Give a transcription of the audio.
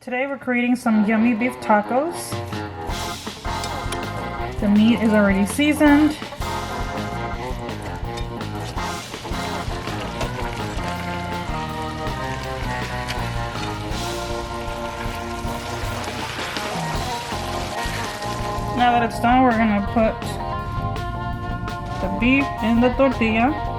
Today we're creating some yummy beef tacos. The meat is already seasoned. Now that it's done, we're gonna put the beef in the tortilla.